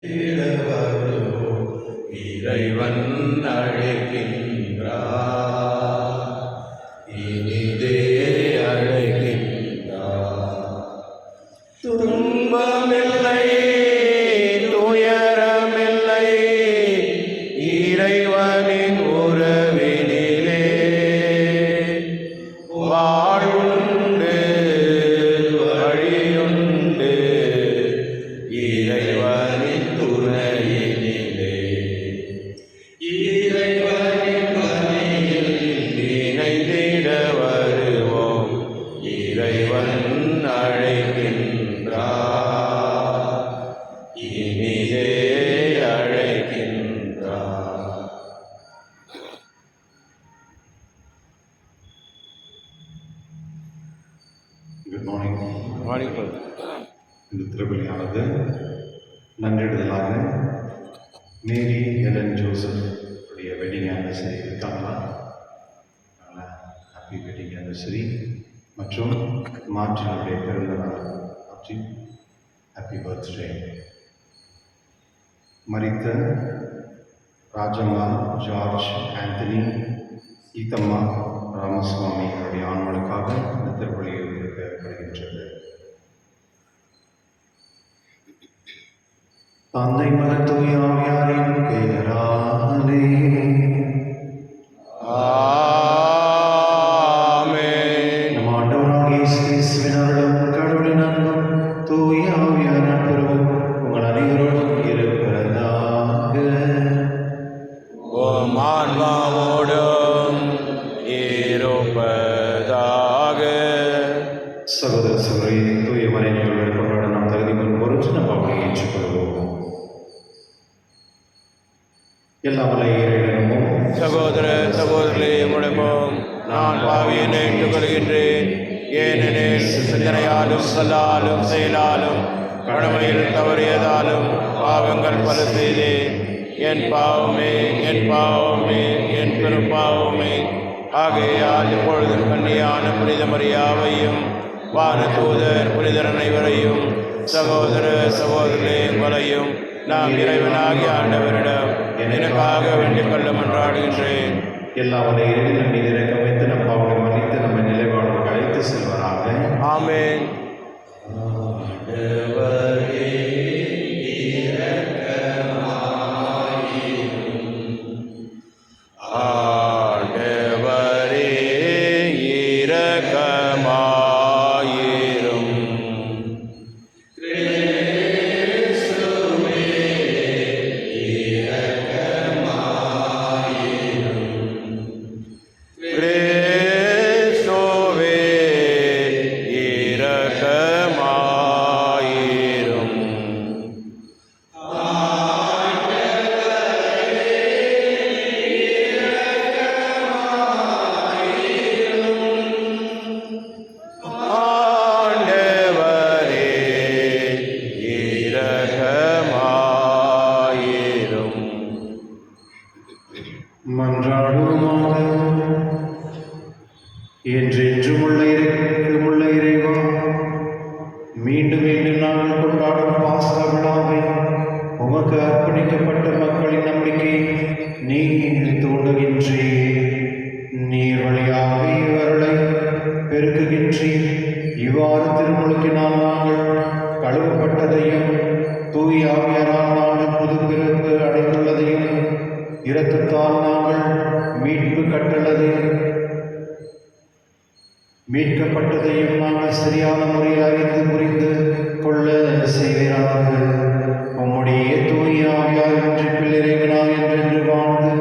இறைவன் அழைக்கின்றார், இனிதே அழைக்கின்றார். துன்பமில்லை, துயரமில்லை, இறைவனின் உறவினிலே வாழ்வுண்டு, வழியுண்டு, இறைவனின் துணையினிலே. இறைவனின் பணியில் இணைந்திட வருவோம், இறைவன் அழைக்கின்றார், இனிதே அழைக்கின்றார். Good morning. மார்னிங். இந்த திருப்பலியானது நன்றிடுதலாக மேரி எலன் ஜோசப் உடைய வெட்டிங் ஆனிவர்சரி இருக்காங்களா? Happy wedding anniversary. மற்றும் மார்டினுடைய பிறந்த நாள். Martin, happy birthday. மரித்த ராஜம்மா ஜார்ஜ் ஆந்தனி, சீதம்மா ராமசுவாமி அவருடைய ஆண்களுக்காக இந்த திருப்பலியில் இருக்கப்படுகின்றது. தந்தை மகன் தூய ஆவியாரின் பெயராலே ஆமென். நம் ஆண்டவராகிய இயேசு கிறிஸ்துவின் அருளும் கடவுளின் அன்பும் தூய ஆவியாரின் நட்புறவும் உங்கள் அனைவரோடும் இருப்பதாக. உம் ஆன்மாவோடும் இருப்பதாக. சகோதர சகோதரி, தூய மறை நிகழ்வுகளை கொண்டாட நாம் தகுதி பெறும் பொருட்டு நம் பாவங்களை ஏற்றுக்கொள்வோம். எல்லா வல்ல இறைவனும் சகோதர சகோதரிகளே, முடமும் நான் பாவியை ஏற்றுக்கொள்கின்றேன். ஏனெனில் சிந்தனையாலும் சொல்லாலும் செயலாலும் கடமையில் தவறியதாலும் பாவங்கள் பல செய்தேன். என் பாவமே, என் பாவமே, என் பெரும் பாவமே. ஆகையால் இப்பொழுதும் கன்னியான புனித மரியாவையும் வானதூதர் புனிதர் அனைவரையும் சகோதர சகோதரிகளே உங்களையும் நாம் இறைவனாகிய ஆண்டவரிடம் எனக்காக வேண்டிக் கொள்ள மன்றாடுகின்றேன். எல்லா வல்ல இறைவன் மீது இரக்கம் வைத்து நம் பாவங்களை மன்னித்து நம்மை நிலைவாழ்வுக்கு அழைத்து செல்வராக. ஆமென். ஆண்டவரே இரக்கமாயிரும். கிறிஸ்துவே இரக்கமாயிரும். ஆண்டவரே இரக்கமாயிரும். மன்றாடுவோமாக. என்றென்றும் உள்ள இறைவா, மீண்டும் மீண்டும் நாங்கள் கொண்டாடும் பாஸ்கா விழாவை உமக்கு அர்ப்பணிக்கப்பட்ட மக்களின் நம்பிக்கை நீர் தூண்டுகின்றீர். நீர் வழியாக இவர்களை பெருக்குகின்றீர். இவ்வாறு திருமுழுக்கினால் நாங்கள் கழுவப்பட்டதையும் தூய ஆவியாரால் நாங்கள் புது பிறப்பு அடைந்துள்ளதையும் இரத்தத்தால் நாங்கள் மீட்கப்பட்டதையும் நாங்கள் சரியான முறையில் அறிந்து புரிந்து கொள்ள செய்கிறாக. உம்முடைய தூய ஆவியார் ஒன்றிப்பில் இறைவனாக என்றென்று வாழ்ந்து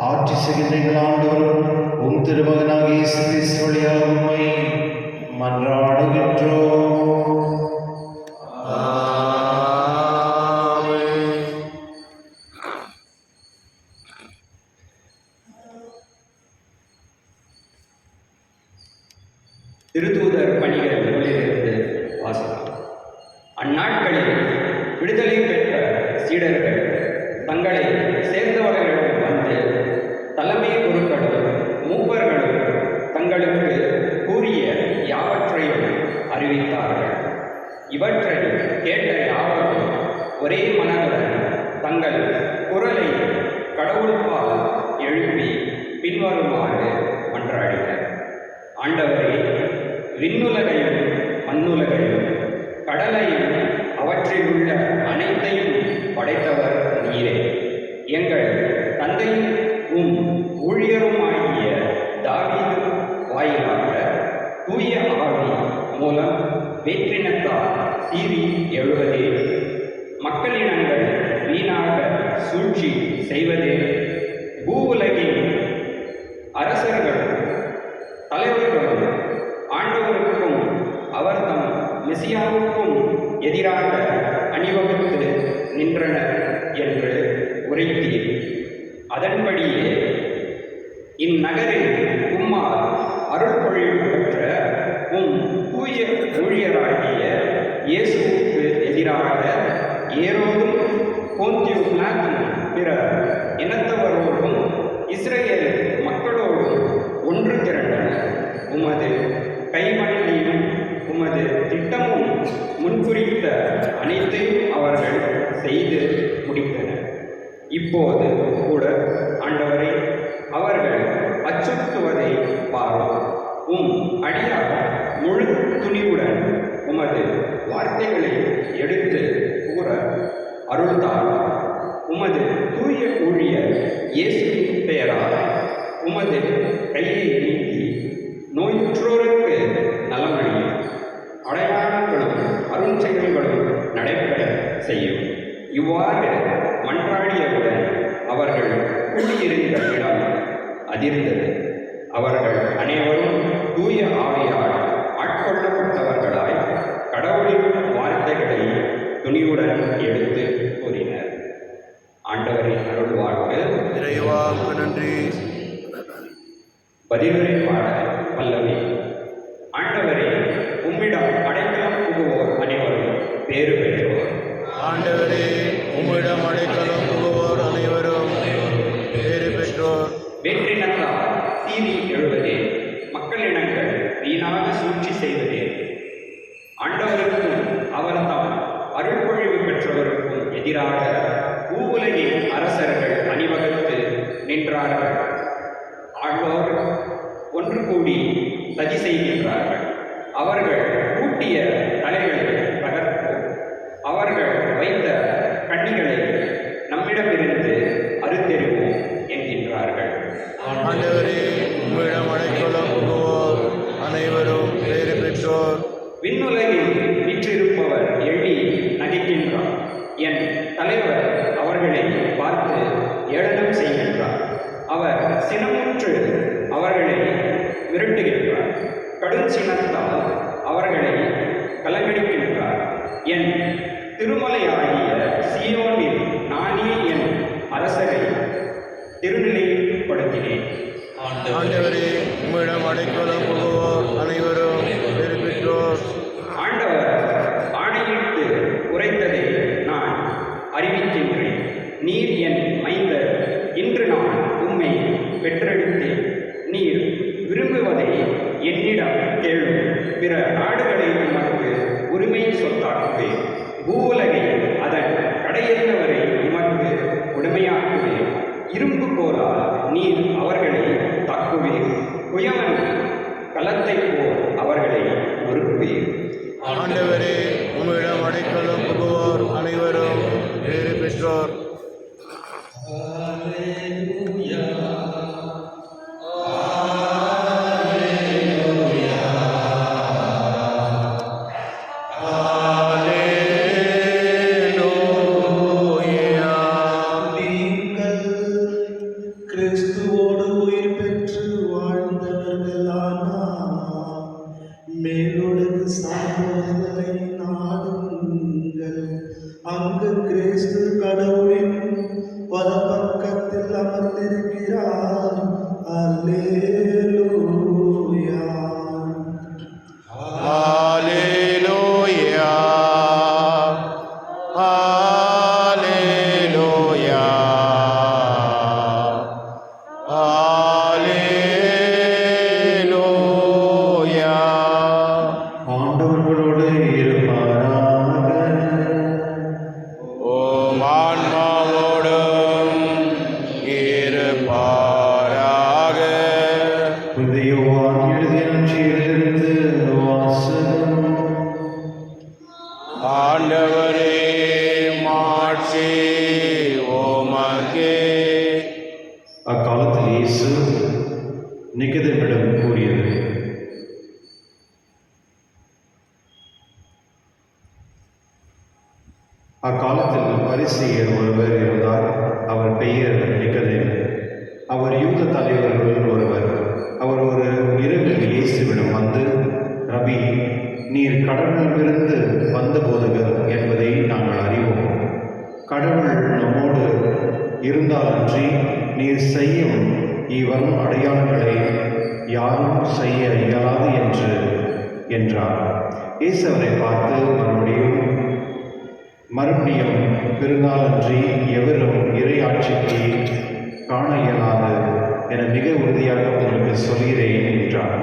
ஆட்சி செய்கின்ற ஆண்டவரும் உம் திருமகனாக இயேசு கிறிஸ்து வழியாக உம்மை மன்றாடுகின்றோம். ஆமென். திருத்தூதர் பணிகள் நூலிலிருந்து வாசகம். அந்நாட்களில் விடுதலை பெற்ற சீடர்கள் தங்களை சேர்ந்தவர்களிடம் வந்து தலைமை குருக்களும் மூப்பர்களும் தங்களுக்கு கூறிய யாவற்றையும் அறிவித்தார்கள். இவற்றை கேட்ட யாவரும் ஒரே மனதுடன் தங்கள் குரலை கடவுள்பால் எழுப்பி பின்வருமாறு மன்றாடினர். ஆண்டவரே, விண்ணுலகையும் மண்ணுலகையும் கடலையும் அவற்றில் உள்ள அனைத்தையும் படைத்தவர் நீரே. எங்கள் தந்தையும் ஊழியருமாகிய தாவீது வாயிலாக தூய ஆவி மூலம் வேற்றினத்தார் சீறி எழுவதே, மக்களினங்கள் வீணாக சூழ்ச்சி செய்வதே, பூவுலகின் அரசர்களும் தலைவர்களும் ஆண்டவருக்கும் அவர் தம் மெசியாவுக்கும் எதிராக அணிவகுத்து நின்றனர் என்று உரைத்தீர். அதன்படியே இந்நகரில் உம்மால் அருள்பொழிவு பெற்ற தூய ஊழியராகிய இயேசுவுக்கு எதிராக ஏரோதும் போந்தியு பிலாத்தும் பிற இனத்தவரோடும் இஸ்ரேல் மக்களோடும் ஒன்று திரண்டனர். உமது கைவண்ணனையும் உமது திட்டமும் முன்குறித்த அனைத்தையும் அவர்கள் செய்து முடித்தனர். இப்போது கூட ஆண்டவரை அவர்கள் அச்சுறுத்துவதை பாரும். அடியார் முழு துணிவுடன் உமது வார்த்தைகளை எடுத்து கூற அருள்தார். உமது தூய ஊழியர் இயேசுவின் பெயரால் உமது கையை நீட்டி நோயுற்றோருக்கு நலமழியும், அடையாளங்களும் அருஞ்செயல்களும் நடைபெற செய்யும். இவ்வாறு மன்றாடியவுடன் அவர்கள் கூடியிருந்த இடம் அதிர்ந்தது. அவர்கள் அனைவரும் தூய ஆவியால் ஆட்கொள்ளப்பட்டவர்களாய் கடவுளின் வார்த்தைகளை துணிவுடன் எடுத்து கூறினர். ஆண்டவரின் அருள் வாழ்க்கு. இறைவாக்கு நன்றி. பதிலுரை பாட பல்லவி. ஆண்டவரே, உம்மிடம் அடைக்கலம் புகுவோர் அனைவரும் பேறு பெற்றோர். ஆண்டவரே, உம்மிடம் அடைக்கலம் புகுவோர் அனைவரும் பேறு பெற்றோர். வேற்றினத்தார் சீறி எழுவதே, மக்களினங்கள் வீணாக சூழ்ச்சி செய்வதே, ஆண்டவருக்கும் அவர் தாம் அருள்பொழிவு பெற்றவருக்கும் எதிராக பூவுலகின் அரசர்கள் அணிவகுத்து நின்றார்கள். ஆழ்வோர் ஒன்று கூடி சதி செய்கின்றார்கள். அவர்கள் கூட்டிய தலைகளை தகர்ப்போம், அவர்கள் வைத்த கண்ணிகளை நம்மிடமிருந்து அறுத்தெறிவோம் என்கின்றார்கள். ஆண்டவரே, உம்மிடம் அடைக்கலம் புகுவோர் அனைவரும் பேறு பெற்றோர். விண்ணுலகில் வீற்றிருப்பவர் எள்ளி நகைக்கின்றார். என் தலைவர் அவர்களை பார்த்து ஏளனம் செய்கின்றார். அவர் சினமுற்று அவர்களை விரட்டுகின்றார். கடும் சினத்தால் அவர்களை கலங்கடிக்கின்றார். என் திருமலையாகிய சீயோனில் நானே என் அரசரை திருநிலைப்படுத்தினேன். ஆண்டவரே, உம்மிடம் அடைக்கலம் புகுவோர் அனைவரும் பேறு பெற்றோர். ஆண்டவர் ஆணையிட்டு உரைத்ததை நான் அறிவிக்கின்றேன். நீர் என் மைந்தர், இன்று நான் உம்மை பெற்றெடுத்தேன். நீர் விரும்புவதை என்னிடம் கேளும். பிற நாடுகளை உமக்கு உரிமை சொத்தாக்குவேன். பூவுலகை அதன் கடையேறினவரை உமக்கு உடமையாக்குவேன். இரும்பு கோலால் நீர் அவர்களை தாக்குவீர். குயவன் கலத்தை போல் அவர்களை ஒருக்குவீர். ஆண்டவரே, உம்மிடம் அடைக்கலம் புகுவோர் அனைவரும் பேறு பெற்றோர். கிறிஸ்துவோடு உயிர் பெற்று வாழ்ந்தவர்களானா மேலுலகு சார்ந்தவர்களை நாடுங்கள். அங்கு கிறிஸ்து கடவுளின் வலப்பக்கத்தில் அமர்ந்திருக்கிறார். அல்லேலூயா. ஹல்லேலூயா. ஹல்லேலூயா. ஹல்லேலூயா. ஆண்டவர்களோடு இருப்பாராக. ஓம் ஆன்மாவோடும் மாட்சி ஓமக்கே. அக்காலத்தில் இயேசு நிகதேமிடம் கூறியது: அக்காலத்தில் பரிசேயர் ஒருவர் இருந்தார். அவர் பெயர் நிகதேம். அவர் யூத தலைவர்களுள் ஒருவர். அவர் ஒரு இரவில் இயேசுவிடம் வந்து, ரபி, நீர் கடவுளிலிருந்து வந்த போதகர் என்பதை நாங்கள் அறிவோம். கடவுள் நம்மோடு இருந்தாலன்றி நீர் செய்யும் இவ்வரும் அடையாளங்களை யாரும் செய்ய இயலாது என்றார். இயேசு அவரை பார்த்து, மறுபடியும் பிறந்தாலன்றி எவரும் இறையாட்சிக்கு காண இயலாது என மிக உறுதியாக உங்களுக்கு சொல்கிறேன் என்றார்.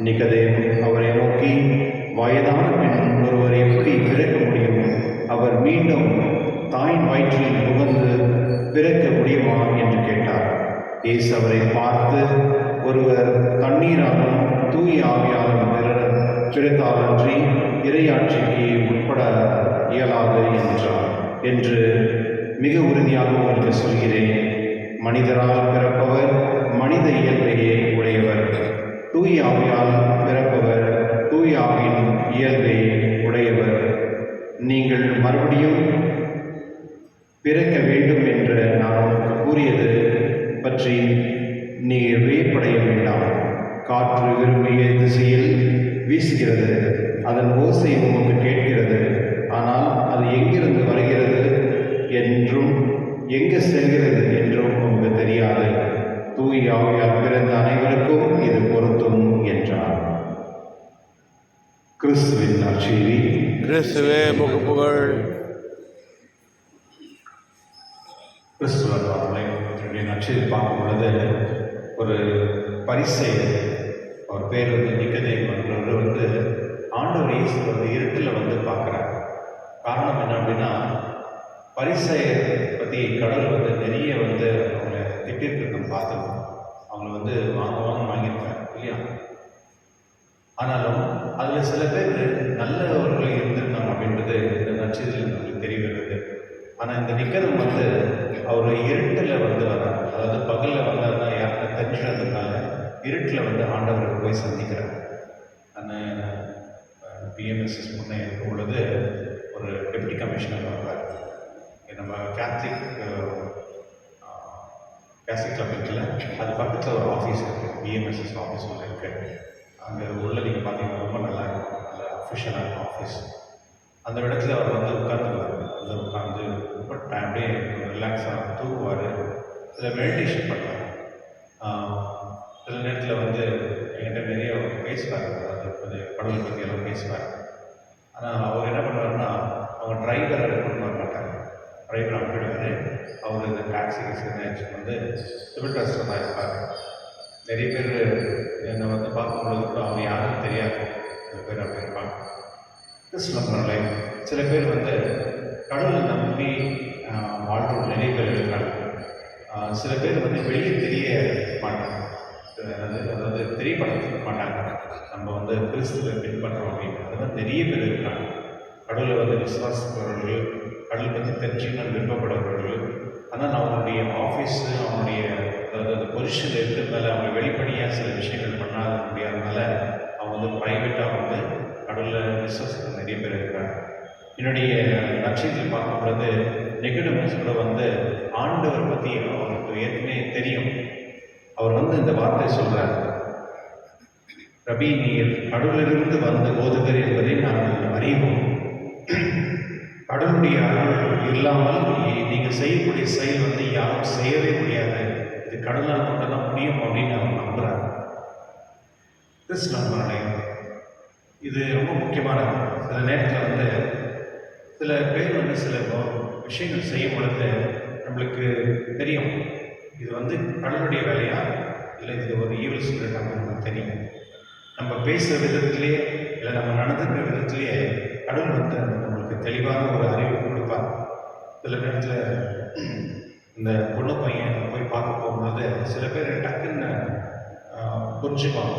நிகதேம் அவரை நோக்கி, வயதான பெண் ஒருவர் எப்படி பிறக்க முடியும்? அவர் மீண்டும் தாயின் வயிற்றில் புகுந்து பிறக்க முடியுமா என்று கேட்டார். இயேசு அவரை பார்த்து, ஒருவர் தண்ணீராலும் தூய ஆவியாலும் பிறந்தாலன்றி இறையாட்சிக்கு உட்பட இயலாது என்று மிக உறுதியாக உங்களுக்கு சொல்கிறேன். மனிதரால் பிறப்பவர் மனித இயல்பையே உடையவர். தூய ஆவியால் பிறப்பவர் தூய ஆவியின் இயல்பை உடையவர். நீங்கள் மறுபடியும் பிறக்க வேண்டும் என்று நான் உங்களுக்கு கூறியது பற்றி நீர் வியப்படைய வேண்டாம். காற்று விரும்பிய திசையில் வீசுகிறது, அதன் ஓசை உங்களுக்கு கேட்கிறது, ஆனால் அது எங்கிருந்து வருகிறது என்றும் எங்கே செல்கிறது என்றும் உங்களுக்கு தெரியாது. தூய ஆவியால் பிறந்த அனைவருக்கும் இது பொருத்தும் என்றார். கிறிஸ்துவின் நற்செய்தி. கிறிஸ்துவே உமக்கு புகழ். கிறிஸ்துவர் நற்செய்தி பார்க்கும் பொழுது ஒரு பரிசேயர், அவர் பேர் நிகதேம் என்றவர் ஆண்டவர் இயேசு இருட்டில் பார்க்குறார். காரணம் என்ன அப்படின்னா, பரிசேயர் பற்றி கடவுள் நிறைய அவங்களை திட்டிருக்க நம்ம பார்த்துருக்கோம். அவங்கள வாங்கியிருக்காங்க இல்லையா? ஆனாலும் அதில் சில பேர் நல்லவர்கள் இருந்திருக்காங்க அப்படின்றது இந்த நற்செய்தியில் நம்மளுக்கு தெரிய வருது. ஆனால் இந்த நிகதம் அவர் இருட்டில் வர்றார். அதாவது பகலில் வந்தார்னா யாருக்கும் தெரிஞ்சிடாததுனால இருட்டில் ஆண்டவரை போய் சந்திக்கிறார். அந்த பிஎம்எஸ்எஸ் முன்னே இருக்கும் பொழுது ஒரு டெப்டி கமிஷனர் வர்றார். நம்ம கேத்லிக் கிளப் இருக்குல்ல, அது பக்கத்தில் ஒரு ஆஃபீஸ் இருக்குது, பிஎம்எஸ்எஸ் ஆஃபீஸ் ஒன்று இருக்குது. அங்கே உள்ள நீங்கள் பார்த்தீங்கன்னா ரொம்ப நல்லா இருக்கும், நல்ல அஃபிஷியலாக இருக்கும் ஆஃபீஸ். அந்த இடத்துல அவர் உட்காந்துருவார். உட்காந்து ரொம்ப அப்படியே ரிலாக்ஸாக தூங்குவார். சில மெடிடேஷன் பண்ணுவார். சில நேரத்தில் என்கிட்ட நிறைய பேசுவார், அதாவது கடவுளை பற்றி எல்லாம் பேசுவார். ஆனால் அவர் என்ன பண்ணுவார்னா, அவங்க டிரைவரை கொண்டு வர மாட்டார். டிரைவர் அனுப்பிடுவார். அவர் இந்த டாக்ஸி சிவில் ட்ரஸ்ட்டில் தான் இருப்பார். நிறைய பேர் என்னை பார்க்கும்பொழுது கூட அவங்க யாரும் தெரியாது, சில பேர் அப்படி இருப்பாங்க. கிறிஸ்துவ சில பேர் கடவுளை நம்பி வாழ்கிற நிறைய பேர் இருக்கிறாங்க. சில பேர் வெளியே தெரிய மாட்டாங்க, அதாவது தெரியப்படுத்த மாட்டாங்க நம்ம கிறிஸ்துவை பின்பற்றுறோம் அப்படின்னு. அது நிறைய பேர் இருக்கிறாங்க. கடவுளை விசுவாசிப்பவர்கள், கடவுளை பற்றி தெரிஞ்சுக்கணும் விருப்பப்படுறவர்கள். ஆனால் அவங்களுடைய ஆஃபீஸு, அவங்களுடைய அதாவது அந்த பொசிஷன் இருக்கிறதுனால அவங்க வெளிப்படையாக சில விஷயங்கள் பண்ணாத முடியாதனால அவங்க ப்ரைவேட்டாக கடவுளை விசுவாசிக்கிற நிறைய பேர் இருக்கிறாங்க. என்னுடைய நட்சத்திரத்தில் பார்க்கும் பொழுது நிகடமஸ் கூட ஆண்டவர் பற்றி அவருக்கு ஏற்கனவே தெரியும். அவர் இந்த வார்த்தை சொல்கிறார்: ரபி, நீர் கடவுளிலிருந்து வந்த போதகர் என்பதை நாங்கள் அறிவோம். கடவுளுடைய அருள் இல்லாமல் நீங்கள் செய்யக்கூடிய செயல் யாரும் செய்யவே முடியாது. இது கடவுளால் மட்டும்தான் முடியும் அப்படின்னு அவர் நம்புகிறார். கிறிஸ்துவ இது ரொம்ப முக்கியமானது. சில நேரத்தில் சில பேர் சில விஷயங்கள் செய்யும் பொழுது நம்மளுக்கு தெரியும், இது கடவுளுடைய வேலையா இல்லை இது ஒரு ஈவில் ஸ்பிரிட் அப்படின்னு நமக்கு தெரியும். நம்ம பேசுகிற விதத்திலே இல்லை நம்ம நடந்துக்கிற விதத்திலேயே கடவுள் நம்மளுக்கு தெளிவான ஒரு அறிவு கொடுப்பார். சில நேரத்தில் இந்த பொண்ணு பையன் போய் பார்க்க போகும்போது சில பேர் டக்குன்னு புரிஞ்சுப்பாங்க,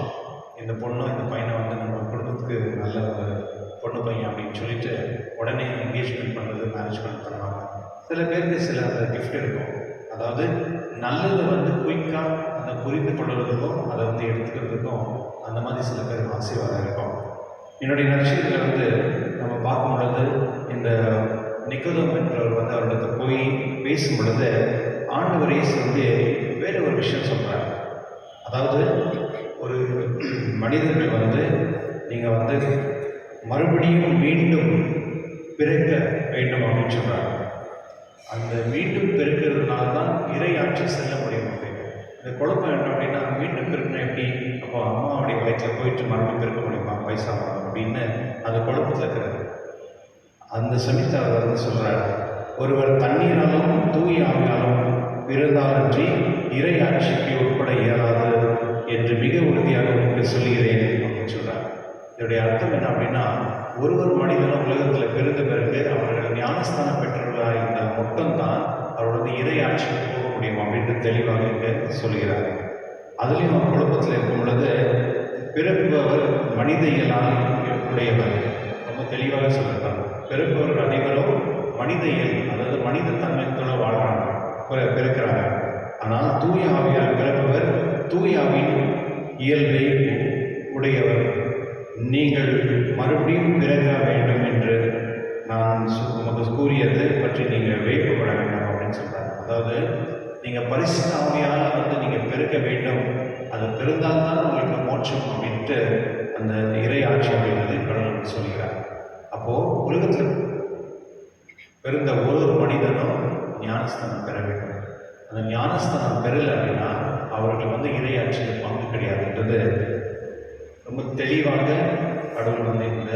இந்த பொண்ணும் இந்த பையனை நம்ம குடும்பத்துக்கு நல்ல ஒரு பொண்ணு பையன் அப்படின்னு சொல்லிட்டு உடனே என்கேஜ்மெண்ட் பண்ணுறது, மேரேஜ்மெண்ட் பண்ணுவாங்க. சில பேருக்கு சில அந்த கிஃப்ட் இருக்கும். அதாவது நல்லதை வந்து குயிக்காக அதை புரிந்து கொள்வதற்கும் அதை வந்து எடுத்துக்கிறதுக்கும் அந்த மாதிரி சில பேருக்கு ஆசீர்வாதம் இருக்கும். என்னுடைய நற்செய்தியில் வந்து நம்ம பார்க்கும் பொழுது இந்த நிக்கோதேம் என்றவர் வந்து அவரிடத்து போய் பேசும் பொழுது ஆண்டவர் இயேசு வந்து வேற ஒரு விஷயம் சொல்கிறார். அதாவது ஒரு மனிதர்கள் வந்து நீங்கள் வந்து மறுபடியும் மீண்டும் பிறக்க வேண்டும் அப்படின்னு சொல்கிறாங்க. அந்த மீண்டும் பிறக்கிறதுனால தான் இறை ஆட்சி செல்ல முடியும் அப்படின்னு. இந்த குழப்பம் என்ன அப்படின்னா, மீண்டும் பிறக்கணும் எப்படி? அப்போ அம்மாவுடைய வயிற்றில் போயிட்டு மறுபடியும் பிறக்க முடியுமா வயசாகும் அப்படின்னு அந்த குழப்பத்தில் இருக்கிறது. அந்த சமயத்தை அவர் வந்து சொல்கிறார், ஒருவர் தண்ணீராலும் தூய ஆவியாலும் பிறந்தாலன்றி இறை ஆட்சிக்கு உட்பட இயலாது என்று மிக உறுதியாக உங்களுக்கு சொல்கிறேன் அப்படின்னு சொல்கிறார். இதனுடைய அர்த்தம் என்ன அப்படின்னா, ஒருவர் மனிதனும் உலகத்தில் பிறந்த பிறகு அவர்கள் ஞானஸ்தானம் பெற்றவர்களாக இருந்தால் மட்டும்தான் அவரோட இறை ஆட்சிக்கு போக முடியும் அப்படின்னு தெளிவாக இங்கே சொல்கிறார். அதுலேயும் அவர் குழப்பத்தில் இருக்கும் பொழுது பிறப்பவர் மனித இயலால் உடையவர் ரொம்ப தெளிவாக சொல்லியிருக்காங்க. பிறப்பவர்கள் அனைவரும் மனித இயல், அதாவது மனித தன்மையத்தோடு வாழ்கிறாங்க, பிறக்கிறாங்க. ஆனால் தூய ஆவியால் பிறப்பவர் தூய ஆவியின் இயல்பை உடையவர். நீங்கள் மறுபடியும் பிறக்க வேண்டும் என்று நான் உமக்கு கூறியதை பற்றி நீங்கள் வேட்பப்பட வேண்டும் அப்படின்னு சொல்கிறார். அதாவது நீங்கள் பரிசுத்த ஆவியால் வந்து நீங்கள் பிறக்க வேண்டும், அது பிறந்தால்தான் உங்களுக்கு மோட்சம் அப்படின்ட்டு அந்த இறை ஆட்சி அப்படின்றது கடவுள் சொல்கிறார். அப்போது உலகத்தில் பிறந்த ஒரு மனிதனும் ஞானஸ்தானம் பெற வேண்டும். அந்த ஞானஸ்தானம் பெறலை அப்படின்னா அவர்கள் வந்து இறை ஆட்சியில் பங்கு கிடையாதுன்றது ரொம்ப தெளிவாக கடவுள் வந்து இந்த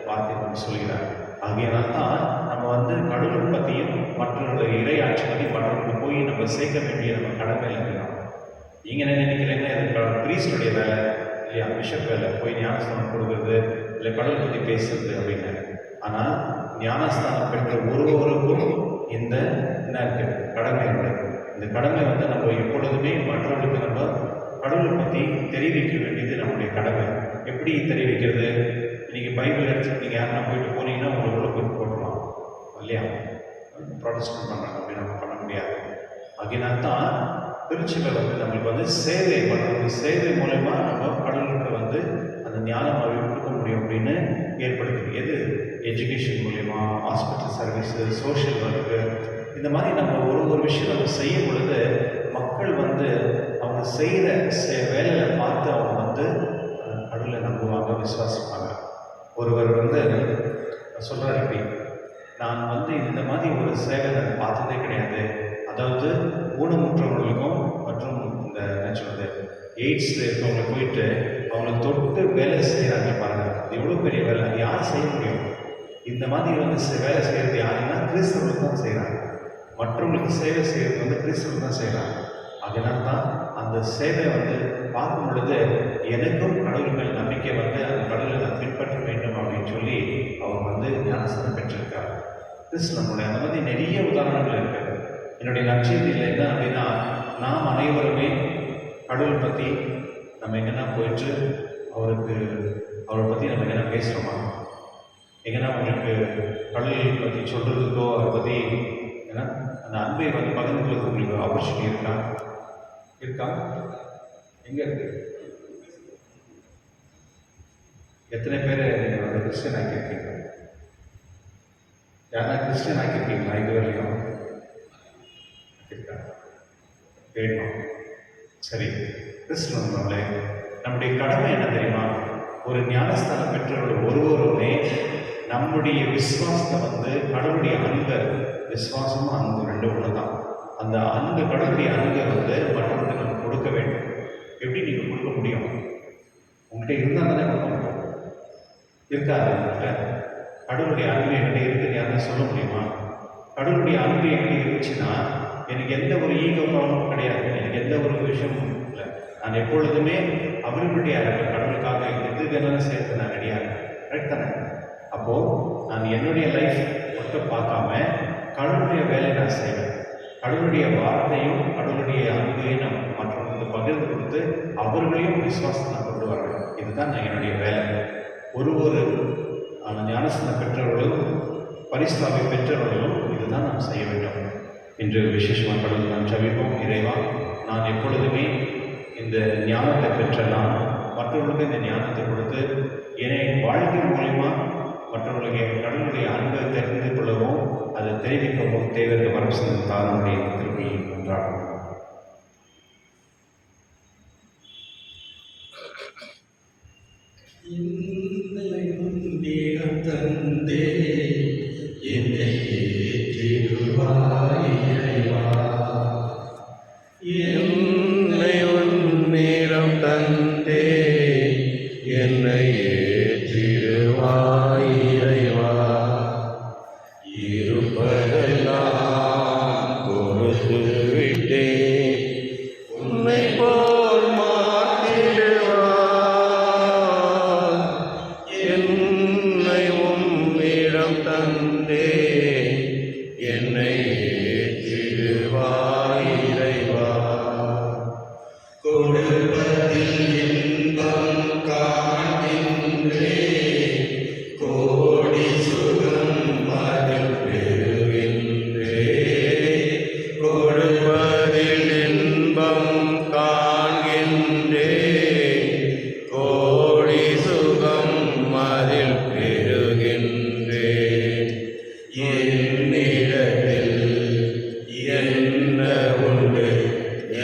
வார்த்தையை வந்து சொல்கிறார். ஆகையினால் தான் நம்ம வந்து கடவுள் பற்றியும் மற்றவர்களுடைய இறை ஆட்சி பற்றி மற்றவர்களுக்கு போய் நம்ம சேர்க்க வேண்டிய நம்ம கடமையில் இருக்கிறோம். நீங்கள் என்ன நினைக்கிறீங்கன்னா இது பிரீஸ்டுடைய வேலை இல்லையா, பிஷப் வேலை, போய் ஞானஸ்தானம் கொடுக்குறது இல்லை கடவுள் பற்றி பேசுறது அப்படின்னு. ஆனால் ஞானஸ்தானம் பெற்ற ஒருவருக்கும் இந்த என்ன இருக்குது, கடமை இருக்குது. இந்த கடமை வந்து நம்ம எப்பொழுதுமே மற்றவர்களுக்கு நம்ம கடவுளை பற்றி தெரிவிக்க வேண்டியது நம்முடைய கடமை. எப்படி தெரிவிக்கிறது? இன்றைக்கி பைபிள் எடுத்துக்கிட்டீங்க, யாருன்னா போயிட்டு போனீங்கன்னா உங்களை உள்ள போய் போட்டுருவாங்க இல்லையா, ப்ரொடெஸ்டன்ட் பண்ணுறாங்க அப்படின்னு நம்ம பண்ண முடியாது. அதனால் தான் திருச்சியில் வந்து நம்மளுக்கு வந்து சேவை பண்ணுறது, சேவை மூலமா நம்ம கடவுளுக்கு வந்து அந்த ஞானம் அறிவு கொடுக்க முடியும் அப்படின்னு ஏற்படுத்துது. எது? எஜுகேஷன் மூலயமா, ஹாஸ்பிட்டல் சர்வீஸு, சோஷியல் ஒர்க்கு, இந்த மாதிரி நம்ம ஒரு விஷயம் நம்ம செய்யும் பொழுது மக்கள் வந்து அவங்க செய்கிற வேலையில் பார்த்து அவங்க வந்து கடவுளை நம்புவாங்க, விசுவாசிப்பாங்க. ஒருவர் வந்து சொல்கிறார், இப்படி நான் வந்து இந்த மாதிரி ஒரு சேவை நான் பார்த்ததே கிடையாது. அதாவது ஊனமுற்றவர்களுக்கும் மற்றும் இந்த என்ன சொல்றது எய்ட்ஸில் இருக்கவங்க போயிட்டு அவங்கள தொட்டு வேலை செய்கிறாங்க பாருங்கள். அது எவ்வளோ பெரிய வேலை, அது யார் செய்ய முடியும்? இந்த மாதிரி வந்து வேலை செய்கிறது யாருன்னா கிறிஸ்தவர்கள் தான் செய்கிறாங்க. மற்றவங்களுக்கு சேவை செய்கிறது வந்து கிறிஸ்தவர்கள் தான் செய்கிறாங்க. அதனால தான் அந்த சேவை வந்து பார்க்கும் பொழுது எனக்கும் கடவுள் மேல் நம்பிக்கை வந்து அந்த கடவுளை நான் பின்பற்ற வேண்டும் அப்படின்னு சொல்லி அவர் வந்து ஞானஸ்தானம் பெற்றிருக்கார். கிறிஸ்தவனுடைய அந்த மாதிரி நிறைய உதாரணங்கள் இருக்குது. என்னுடைய நற்செய்தியில் என்ன அப்படின்னா, நாம் அனைவருமே கடவுள் பற்றி நம்ம எங்கன்னா போயிட்டு அவரை பற்றி நம்ம எங்கன்னா பேசுகிறோமா? எங்கன்னா உங்களுக்கு கடவுள் பற்றி சொல்கிறதுக்கோ அவரை பற்றி ஏன்னா அந்த அன்பை வந்து பகிர்ந்து கொள்வது உங்களுக்கு ஆப்பர்ச்சுனிட்டி இருக்கா? எங்கே இருக்கு? எத்தனை பேர் நீங்கள் வந்து கிறிஸ்டியன் ஆக்கியிருக்கீங்க? யாரா கிறிஸ்டியன் ஆக்கியிருக்கீங்களா இது வரையும்? வேணும். சரி, கிறிஸ்துவங்களே, நம்முடைய கடமை என்ன தெரியுமா? ஒரு ஞானஸ்தானம் பெற்றவர்கள் ஒருவருமே நம்முடைய விசுவாசத்தை வந்து கடவுளுடைய அன்பை, விசுவாசமும் அன்பு ரெண்டு ஒன்று தான். அந்த அன்பு, கடவுளுடைய அன்பை வந்து மற்றவர்களுக்கு நம்ம கொடுக்க வேண்டும். எப்படி நீங்கள் கொடுக்க முடியும்? உங்கள்கிட்ட இருந்தால் தானே கொடுக்க முடியும். இருக்காது உங்கள்கிட்ட கடவுளுடைய அன்பு என்கிட்ட இருக்குன்னு யாரும் சொல்ல முடியுமா? கடவுளுடைய அன்பு என்கிட்ட இருந்துச்சுன்னா எனக்கு எந்த ஒரு ஈகோ ப்ராப்ளமும் கிடையாது, எனக்கு எந்த ஒரு விஷயமும் இல்லை. நான் எப்பொழுதுமே அவர்களுடைய அன்பு கடவுளுக்காக எது வேணாலும் சேர்த்து நான் ரெடியாக இருக்கேன். கரெக்ட் தானே? அப்போது நான் என்னுடைய லைஃப் மட்டும் பார்க்காம கடவுளுடைய வேலையை நான் செய்வேன். கடவுளுடைய வார்த்தையும் கடவுளுடைய அன்பையும் நான் மற்றவங்களுக்கு பகிர்ந்து கொடுத்து அவர்களையும் விசுவாசத்தை நான் கொண்டு வரேன். இதுதான் நான் என்னுடைய வேலை. ஒரு ஞானஸ்தானம் பெற்றவர்களும் பரிசுத்தாவை பெற்றவர்களும் இது பொறுத்து தான் நாம் செய்ய வேண்டும் என்று விசேஷமாக கடவுள் நாம் ஜெபிப்போம். இறைவா, நான் எப்பொழுதுமே இந்த ஞானத்தை பெற்ற நான் மற்றவர்களுக்கு இந்த ஞானத்தை கொடுத்து என்னை வாழ்க்கை மூலிமா மற்றவர்களுக்கு கடவுளுடைய அன்பை தெரிந்து கொள்ளவும் அதை தெரிவிக்கவும் தேவையான வரம் செய்து தாருடைய திருப்பி கொண்டாடும். தந்தே என்னை ஏற்றிடுவாய் இறைவா. என்னை உன்னிடம் தந்தே என்னை ஏற்றிடுவாய் இறைவா. இருப்பதெல்லாம் கொடுத்து விட்டே உன்னை போல் மாற்றிடுவாய். என்னை உம்மிடம் தந்தே என்னை ஏற்றிடுவாய் இறைவா. கொடுப்பதில் இன்பம் காண்கின்றே, கோடி சுகம் அதில் பெறுகின்றே. கொடுப்பதில் இன்பம் காண்கின்றே, கோடி சுகம் அதில் பெறுகின்றே. என்னிடத்தில் என்ன உண்டு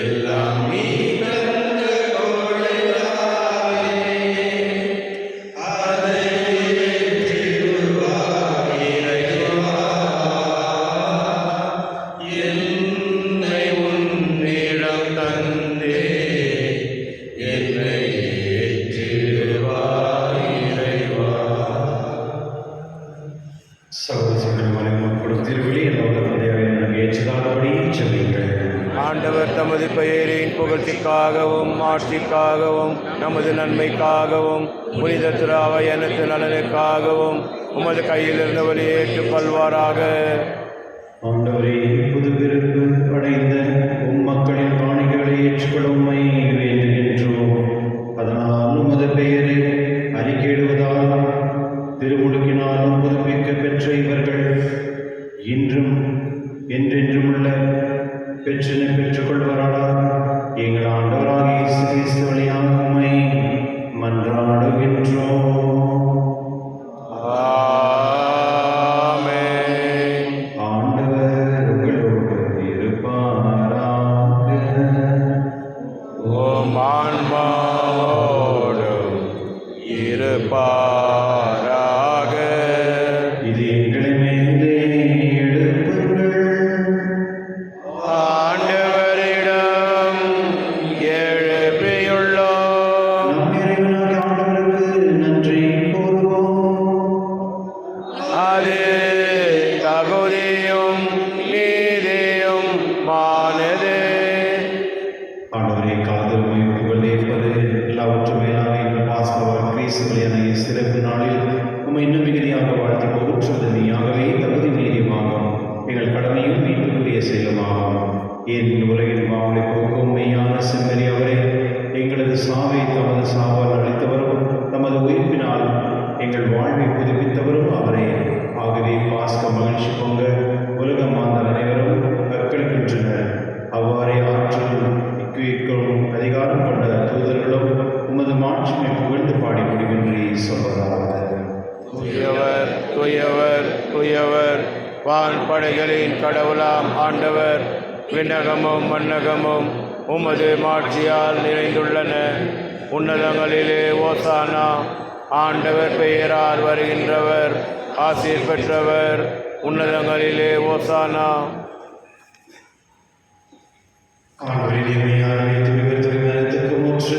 எல்லாம் நீ தந்த கொடையாலே. அதை ஏற்றிடுவாய் இறைவா. என்னை உன்னிடம் தந்தே என்னை ஏற்றிடுவாய் இறைவா. சகோதரர்களே, மக்களும் திருவிழி என்ற தந்தையாரை ஏற்றதாகபடி செல்வீர்கள். ஆண்டவர் தமது பெயரின் புகழ்ச்சிக்காகவும் ஆட்சிக்காகவும் நமது நன்மைக்காகவும் புனித திராவை அனைத்து நலனுக்காகவும் உமது கையில் இருந்தவரை ஏற்றுக்கொள்வாராக. ஆண்டவரே, புது பிறப்பு அடைந்த உம் மக்களின் காணிக்கைகளை ஏற்றுக்கொள்ள உம்மை வேண்டுகின்றோம். அதனால் உமது பெயரை அறிக்கையிடுவதால் திருமுழுக்கினாலும் புதுப்பிக்க பெற்ற இவர்கள் இன்றும் என்றென்றும் உள்ள பெற்றினை பெற்றுக்கொள்வாராக. எங்கள் ஆண்டவராகிய இயேசு கிறிஸ்து வழியாக உம்மை மன்றாடுகின்றோம். ஆமென். ஆண்டவர் உங்களோடு இருப்பாராக. ஓம் ஆன்மாவோடும் இருப்பாராக. இது எங்களை மேலே எழுப்புங்கள். ஆண்டவரிடம் எழுப்பியுள்ளோம். நம் இறைவனாகிய ஆண்டவருக்கு நன்றி கூறுவோம். அது தகுதியும் நீதியும் மானது. ஆண்டவரை காதல் உயிர்ப்புகள் ஏற்பது எல்லாவற்றும் மேலாக எங்கள் பாஸ்கவர் கிறிஸ்து பலியான சிறப்பு நாளில் உம்மை இன்னும் மிகுதியாக வாழ்த்தி போற்றுவது நீயாகவே தகுதி நீதியுமாகும். எங்கள் கடமையும் மீட்புக்குரிய செயலுமாகும். ஏன் உலகின் பாவலை போக்கும் மெய்யான செம்மறி அவரே, எங்களது சாவை தமது சாவால் அளித்தவரும் தமது உயிர்ப்பினால் எங்கள் வாழ்வை புதுப்பித்தவரும் அவரே. ஆகவே பாஸ்க மகிழ்ச்சி பொங்க உலக மாந்தர் அனைவரும் கற்களிக்கின்றனர். அவ்வாறே ஆற்றல் இக்குவிக்கும் அதிகாரம் கொண்ட தூதர்களும் உமது மாட்சிமை புகழ்ந்து பாடி முடிவின்றி சொல்வதாவது. துயவர் துயவர் துயவர் வான்படைகளின் கடவுளாம் ஆண்டவர். விண்ணகமும் மண்ணகமும் உமது மாட்சியால் நிறைந்துள்ளன. உன்னதங்களிலே ஓசானா. ஆண்டவர் பெயரால் வருகின்றவர் ஆசீர் பெற்றவர். உன்னதங்களிலே ஓசானா. ஆண்டவரின் எளிமையான தூய்மையானத்துக்கு மூச்சு.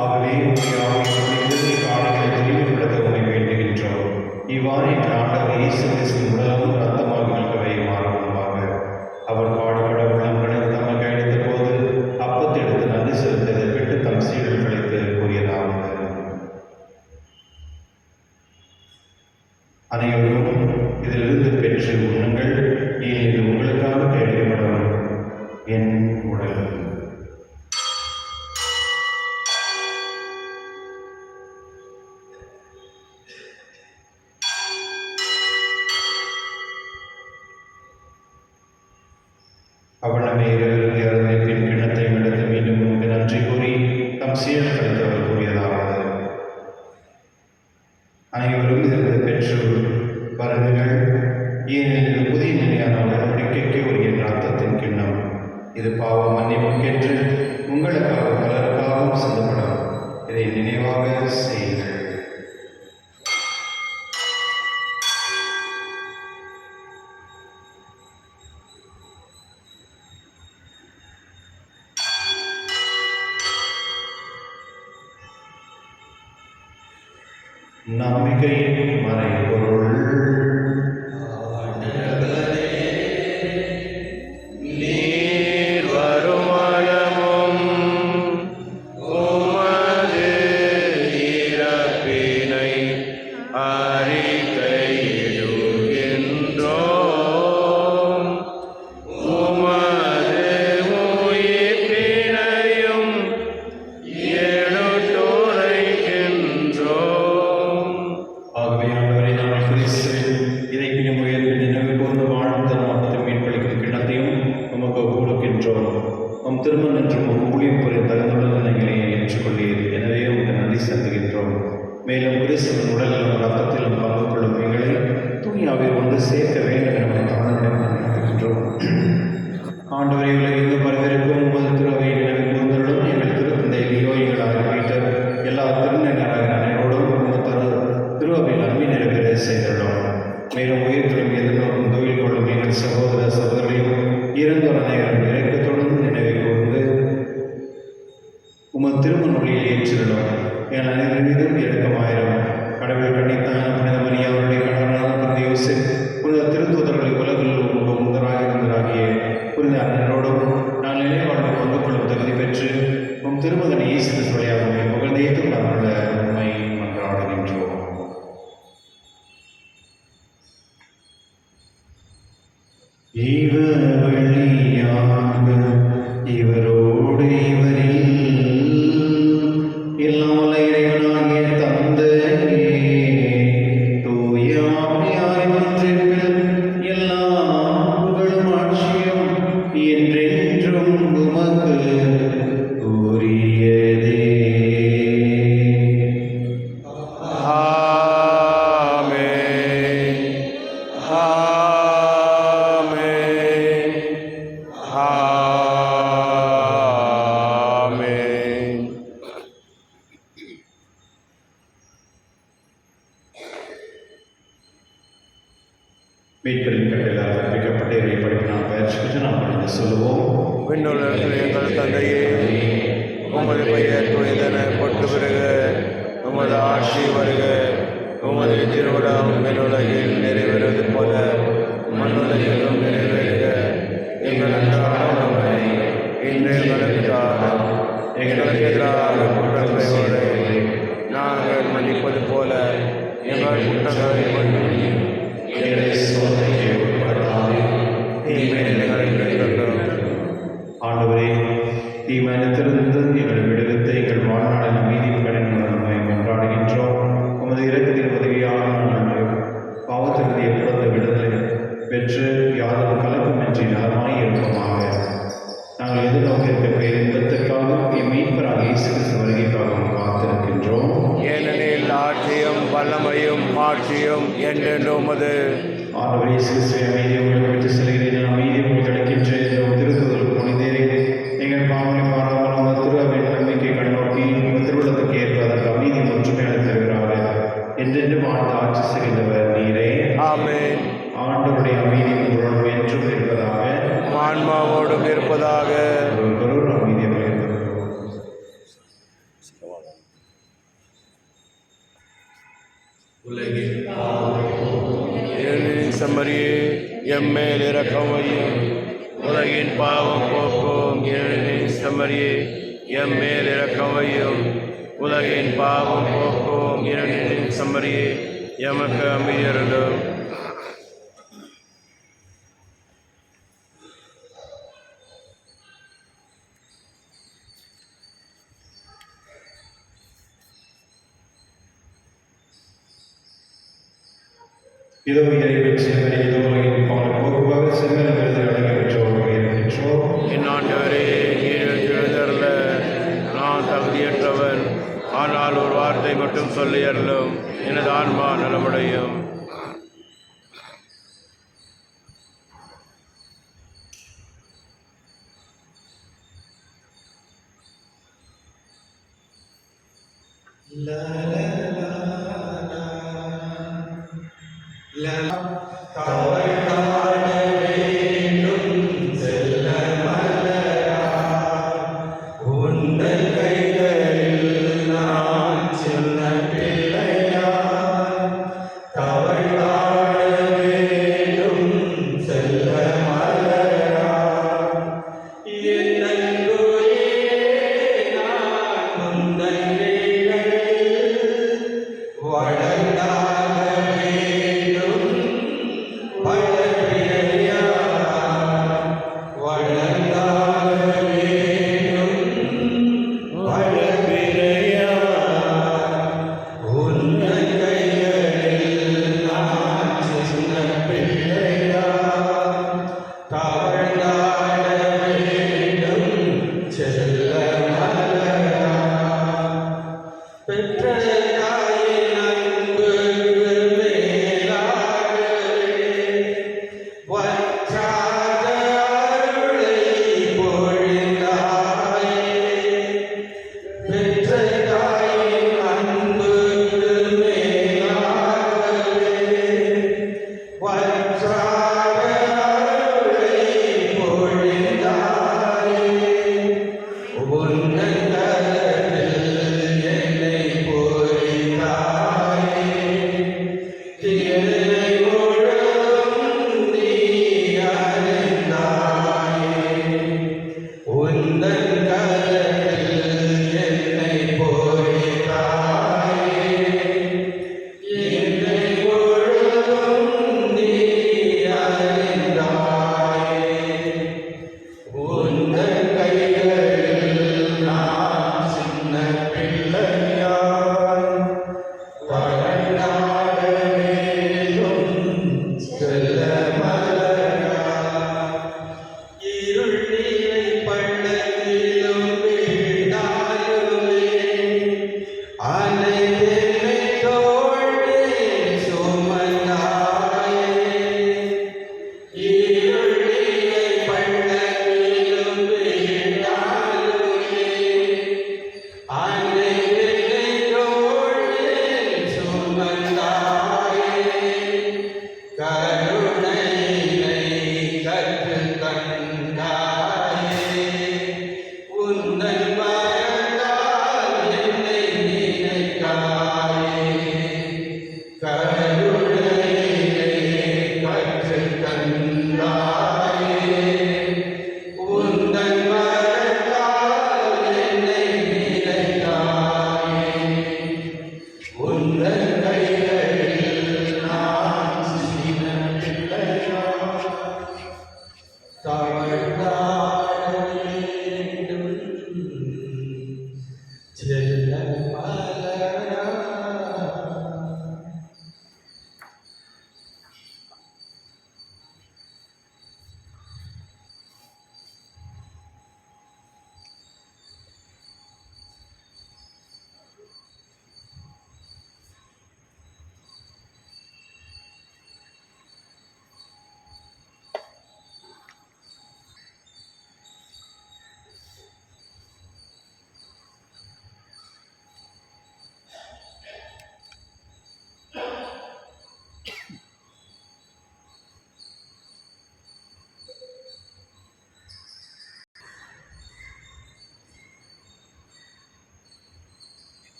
ஆகவே உம்முடைய ஆவியை பொழிந்து காணிகளை தெளிவுபடுத்த உம்மை வேண்டுகின்றோம். இவ்வாறு எங்கள் ஆண்டவர் இயேசு கிறிஸ்து உடலும் இரத்தமாக நிற்கவே மாறுவாங்க. அவர் பாடுபட உள்ளங்களில் தம்மை கையெழுத்த போது அப்பத்தெடுத்து நன்றி செலுத்ததை விட்டு தம் சீடர்களுக்கு கூறியதாவது. அனைவரும் இதிலிருந்து பெற்று உண்ணுங்கள். ஏன் இது உங்களுக்காக கையெழுப்படும் என் உடல். அவனமே இருவருக்கு அருந்தை பின் கிண்ணத்தை எடுத்து மீண்டும் உமக்கு நன்றி கூறி தம் சீடர் கழித்தவர் கூறியதாவது: அனைவரும் இருந்து பெற்று வருங்கள், ஏனெனில் புதிய நிலையான உடன்படிக்கைக்கு உரிய ரத்தத்தின் கிண்ணம். இது பாவ மன்னிப்புக்கென்று உங்களுக்காக பலருக்காகவும் சிந்தப்படும். இதை நினைவாக செய்யுங்கள். நம்பிக்கையின் மறைபொருள். நீர் வருமளவும் உமது இறப்பினை அறிக்கையிடுகின்றோம், உமது உயிர்ப்பினையும் எடுத்துரைக்கின்றோம். ஆகவே ஆண்டவரே, நாங்கள் கிறிஸ்துவில் இறைப்பினும் உயர்வு நினைவு கூர்ந்து வாழும் தருணத்தில் மீட்பளிக்கும் கிண்ணத்தையும் உமக்கு கொடுக்கின்றோம். உம் திருமணம் என்றும் ஊழியம் புரியும் தகுந்துள்ள நிலையை ஏற்றுக்கொள்ளீர். எனவே உமக்கு நன்றி செலுத்துகின்றோம். மேலும் கிறிஸ்துவின் உடலிலும் ரத்தத்திலும் பங்கு கொள்ளும் எங்களை தூயாவை ஒன்று சேர்க்க வேண்டும் என தாழ்நிலம் நினைக்கின்றோம். ஆண்டவரை உலகில் பரவிருக்கும் உமது திருவை நினைவு கூர்ந்தருளும். எங்கள் திருத்தந்தை லியோ, எங்கள் ஆய்வீட்டர், எல்லா திருநங்கராக அனைவரோடும் உமது திருவையில் அன்பி நிறைவேற செய்துள்ளோம். மேலும் உயிர்த்தலும் எதிர்நோக்கும் தொழில் கொள்ளும் எங்கள் சகோதர சகோதரியும் இறந்தோர் அனைவரும் இறக்கத்துடன் நினைவை கூர்ந்து உமது திருமண ஒளியில் ஏற்றிருந்தோம். எங்கள் அனைவரின் மீதும் இரக்கமாயிரும். கடவுள் கண்ணித்தான புனித மரியா, அவருடைய கணவனான புனித யோசேப், புனித திருத்தூதர்களை உலகில் முந்தராகிய புனித அனைவரோடும் நாங்கள் நினைவாழ்வு பங்கு கொள்ளும் தகுதி பெற்று உம் திருமகன் இயேசு கிறிஸ்து வழியாக உம்மை புகழ்ந்தேத்தும் நாங்கள் உண்மை மன்றாடுகின்றோம். இவர் வழியாக இவரோடு இவரில் எல்லாம் வல்ல இறைவனாகிய தந்தையே, தூய ஆவியாரின் ஒன்றிப்பில் எல்லா புகழும் ஆட்சியும் என்றென்றும் உமக்கு உரியதே. ஆமென். ஆமென். ஆமென். மீட்பரின் கட்டளையால் கற்பிக்கப்பட்ட இறை படிப்பு நாம் பயிற்சி பெற்று நாம் படித்து சொல்லுவோம். விண்ணுலகில் எங்கள் தந்தையே, உமது பெயர் தூயதென போற்று பெறுக, உமது ஆட்சி வருக, உமது திருவிழாம் விண்ணுலகில் நிறைவேறுவது போல மண்ணுலகிலும் நிறைவேறுக. எங்கள் அன்றாட உணவை இன்று எங்களுக்கு தாரும். எங்களுக்கு எதிராக குற்றம் செய்வோரை நாங்கள் மன்னிப்பது போல எங்கள் குற்றங்களை மன்னியும். எங்களை சோதனைக்கு உட்படுத்தாதேயும் தீமைகளை விடுவித்தருளும். ஆண்டவரே, தீமையிலிருந்து எங்களை விடுவித்து எங்கள் வாழ்நாளில் அமைதியும் கடமை கொண்டாடுகின்றோம். உமது இரக்கத்தின் உதவியாக நாங்கள் பாவத்திற்கு எப்பொழுது விடுதலை பெற்று யாரும் கலக்கமின்றி நலமாய் இருப்போமாக. நாங்கள் எதிர்நோக்கியிருக்க பேரின்பத்திற்காகவும் என் மீட்பராக இயேசு கிறிஸ்து வருகைக்காகவும் காத்திருக்கின்றோம். ஏனெனில் ஆட்சியும் வல்லமையும் ஆட்சியும் என்றென்றும் உமது. ஆண்டவரே, இயேசு கிறிஸ்துவை அமைதியை உங்களுக்கு விட்டு செல்கிறேன், அமைதியை உங்களுக்கு அளிக்கின்றேன். திருத்துதலுக்கு மனிதரே, எங்கள் பாவனை மாறாமல் உங்கள் திருவின் நம்பிக்கை கண்ணோக்கி உங்கள் திருவிழத்துக்கு ஏற்ப அதற்கு அமைதி ஒற்றுமை அளித்திருக்கிறார். என்றென்றும் ஆண்டு ஆட்சி செய்கின்றவர் நீரே. ஆமென். ஆண்டவருடைய அமைதி உங்களோடு என்றும் இருப்பதாக. ஆன்மாவோடும் இருப்பதாக. ஒருவரோடு அமைதியை பகிர்ந்து உலகில் என் செம்மறியே, எம்மேல் இரக்கம் வையும். உலகின் பாவம் போக்கும் என் செம்மறியே, எம்மேல் இரக்கம் வையும். உலகின் பாவம் போக்கும் என் செம்மறியே, எமக்கு அமைதியருளும். இதோ இறைவன் செம்மறியே, உலகின் பாவம் போக்குவாக செம்மறி விருது அடைக்க பெற்றோர் பெற்றோர் சொல்லியறலும் எனது ஆன்மா நலமுடையும். வளர்ந்தாக வேண்டும்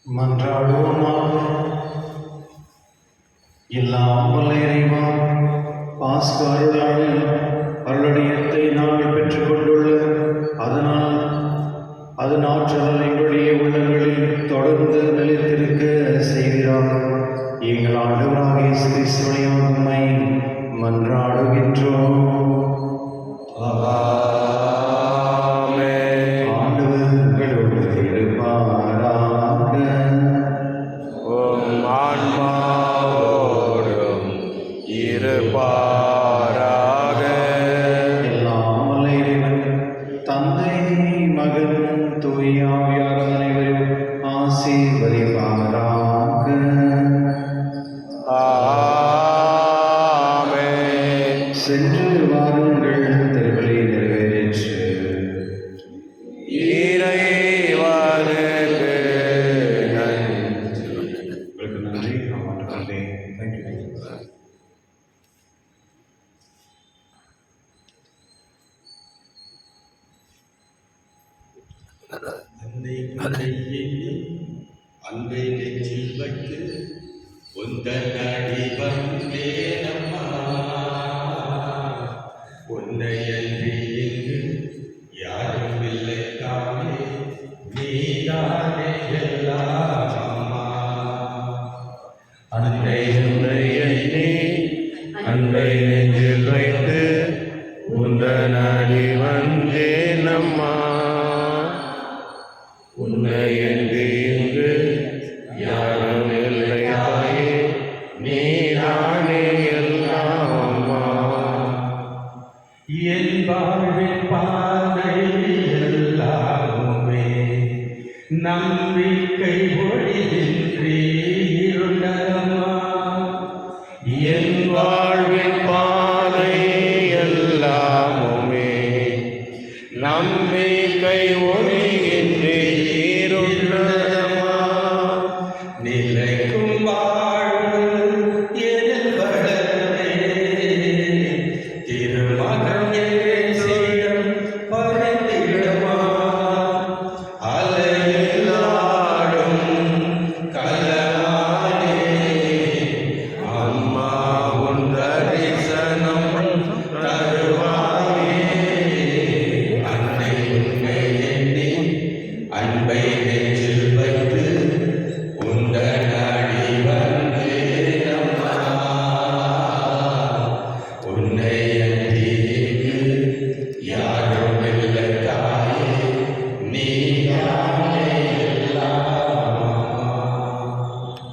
மன்றாடுவோமாக. எல்லாம் வல்ல இறைவா, பாஸ்கா அருளால் அருளடியத்தை நாங்கள் பெற்றுக்கொண்டுள்ள அதன் ஆற்றல் எங்களுடைய உள்ளங்களில் தொடர்ந்து நிலைத்திருக்க செய்கிறார். எங்கள் ஆண்டவராக இயேசு கிறிஸ்து வழியாக உம்மை மன்றாடுகின்றோம். ஆண்டவர் உங்களோடு இருப்பாராக. உம் ஆன்மாவோடும் இருப்பாராக. எல்லாம் வல்ல இறைவன் தந்தை, மகன், தூய ஆவியார் அனைவரும் ஆசீர்வதிப்பாராக. ஆமென். சென்று வாருங்கள், திருப்பலி நிறைவேறிற்று. இறைவனுக்கு நன்றி. உங்களுக்கு நன்றி. நான் மாட்டுக்கொண்டேன். தேங்க்யூ. அன்னை கண்ணை எண்ணி அன்பை நெஞ்சில் வைத்து உந்தன் அடி வந்தேனம்மா. உன்னை அன்றி இங்கு யாரும் இல்லை தானே, நீதானே எல்லாம் அம்மா. அன்னை உன்னை எண்ணி அன்பை நெஞ்சில் வைத்து உந்தன் அடி வந்தேனம்மா. உன்னை என்று இங்கு யாரும் இல்லை தாயே, நீதானே எல்லாம் அம்மா. என் வாழ்வின் பாதை எல்லாமே நம்பிக்கை ஒளியின்றி இருண்டதம்மா. என் வாழ்வின் பாதை எல்லாமுமே நம்பிக்கை ஒளியின்றி இருண்டதம்மா. நிலைக்கும்